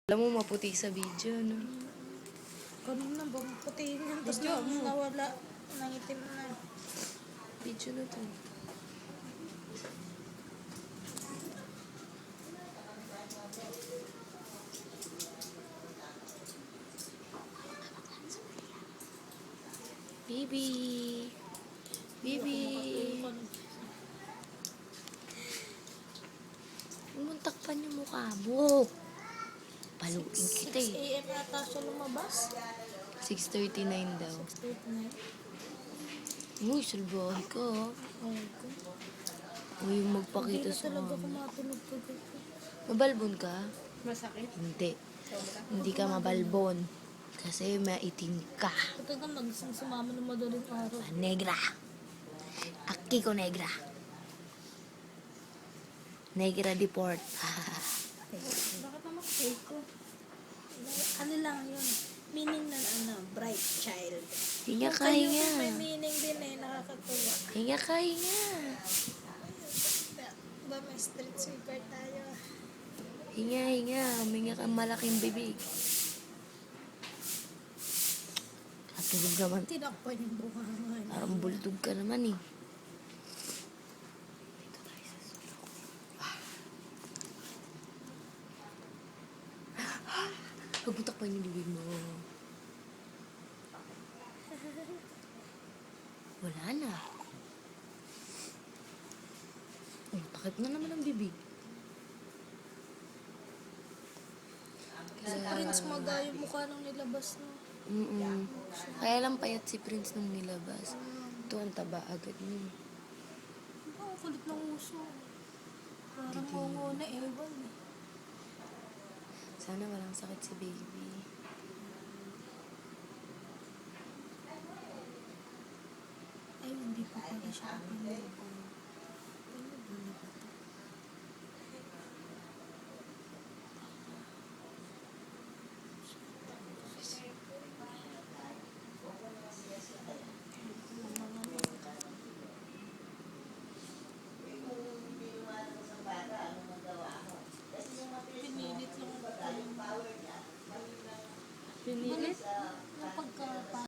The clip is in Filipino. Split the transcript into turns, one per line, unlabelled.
Alam mo, maputi sa video, no?
Ganun na ba? Putiin yan. Tapos nawala. Nangitim na.
Video na to. Baby! Baby! Umuntak pa yung mukha mo. Paluin kita
6
eh.
a.m. ata siya lumabas.
6:39 daw.
6:39.
Uy, salbahe ka ha.
Okay.
Huwag yung
Hindi
magpakita
na
sa
talaga ako
amin.
matulog kagabi.
Mabalbon ka?
Masakit?
Hindi. Hindi ka mabalbon. Kasi maitim ka.
Ito ka sumama ng madaling araw.
Negra. Aki ko negra. Negra deport.
Bakit naman fake ko? Ano lang yun? Meaning na bright child.
Hinga ka,
Kayo
hinga.
may meaning din eh, nakakatuwa.
Hinga ka, hinga.
Ba may street sweeper tayo?
Hinga, hinga. Huminga ka malaking bibig. Katulog naman.
Tinakpan yung bunga.
Parang bulldog ka naman eh. Pagbutak pa yung bibig mo. Wala na. Oh, takip na naman ang bibig.
Si Prince Maga yung mukha nang nilabas na.
Kaya lang payat si Prince nung nilabas. Ito ang taba agad niya.
Ang kulit ng uso. Parang ngungo na ewan eh.
Sana walang sakit si baby.
Ay, hindi pa pala siya kapag